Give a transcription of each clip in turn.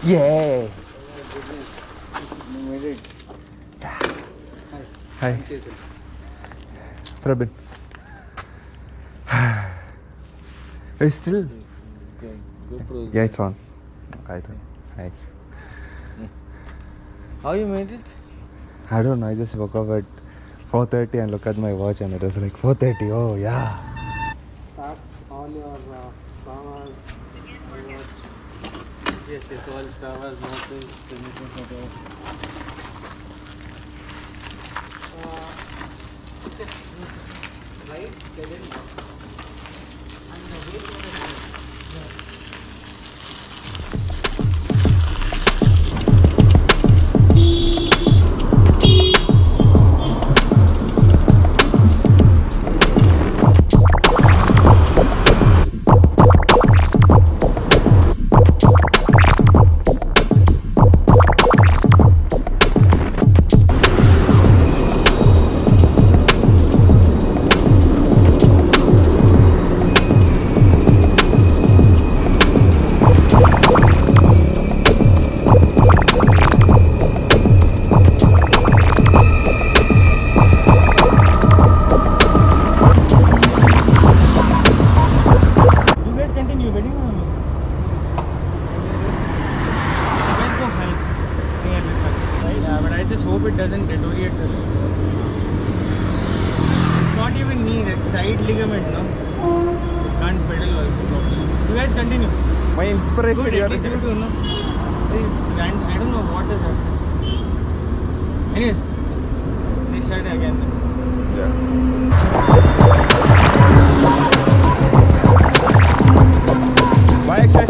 Yeah. You made it. Hi. Prabin. It's still. GoPro. Yeah, it's on. Hi. How you made it? I don't know. I just woke up at 4:30 and look at my watch and it was like 4:30. Oh yeah. Start all your stars. Yes, all stars, notice, anything photos. Right, dead end. And the weight of My inspiration. Good, at least you do know. I don't know what is happening. Anyways, next Saturday again. Yeah. Bye, Akshay.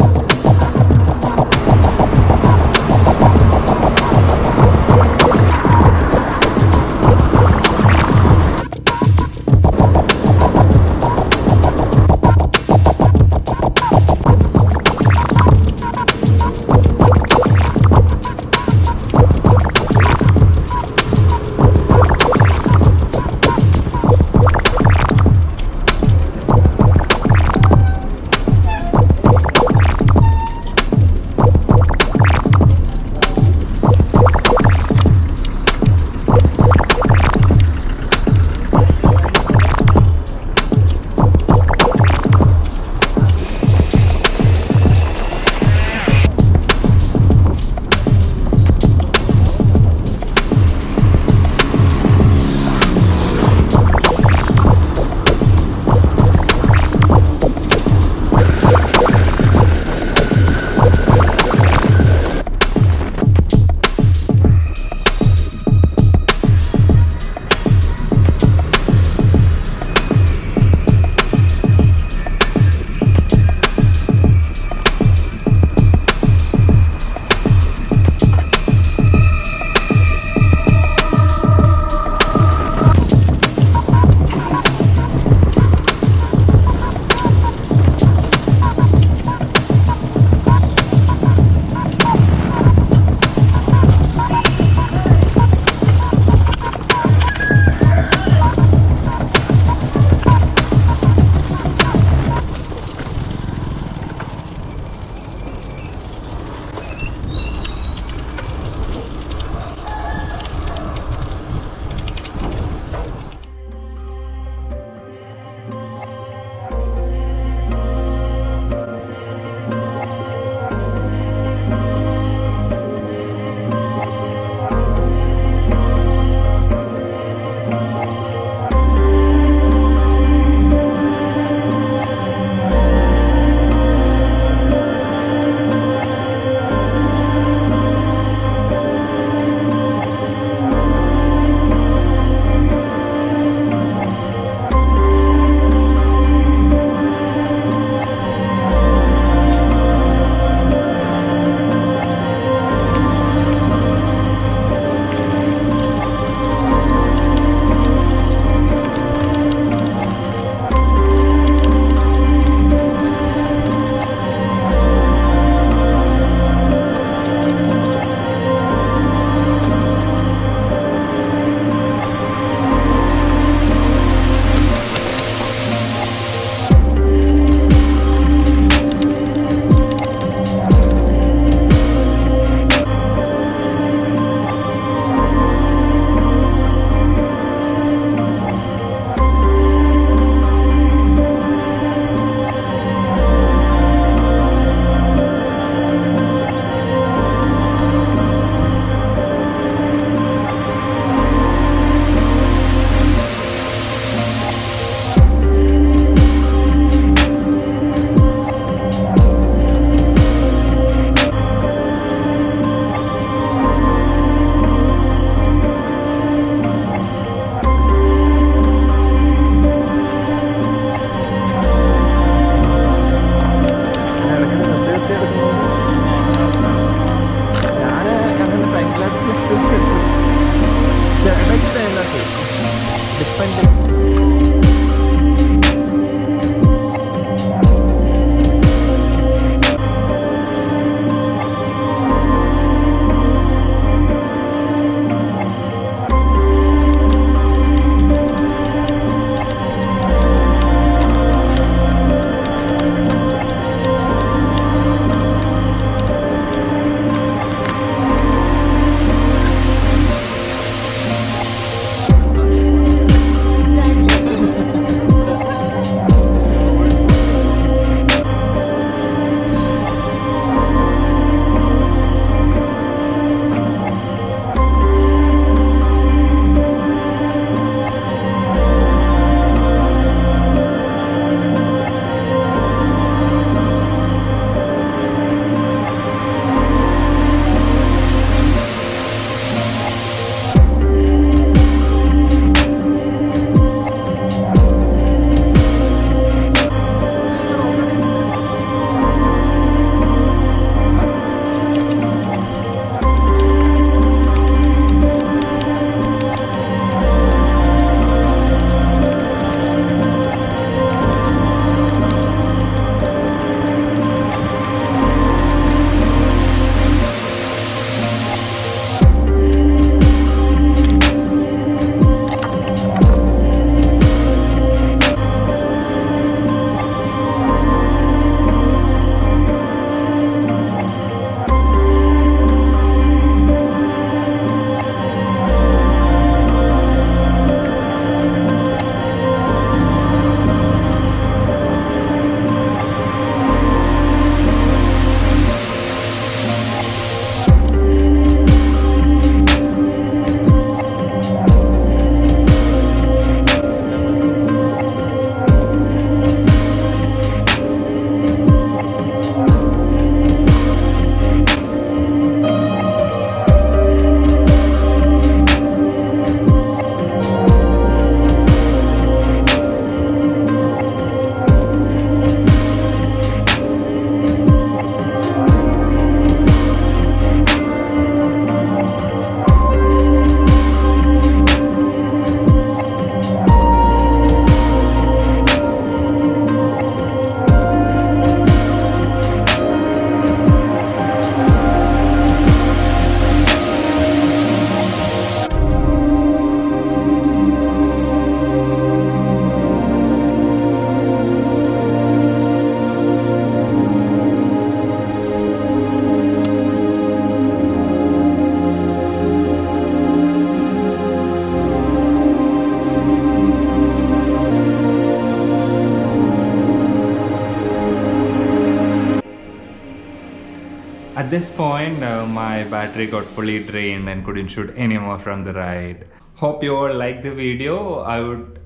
this point, my battery got fully drained and couldn't shoot any more from the ride. Hope you all like the video. I would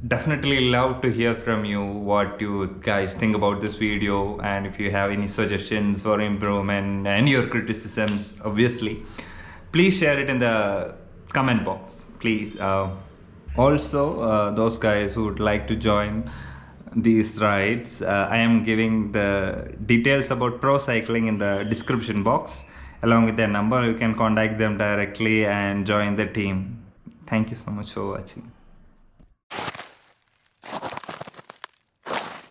definitely love to hear from you what you guys think about this video, and if you have any suggestions for improvement and your criticisms, obviously, please share it in the comment box, please. Also, those guys who would like to join these rides, I am giving the details about ProCycling in the description box along with their number. You can contact them directly and join the team. Thank you so much for watching.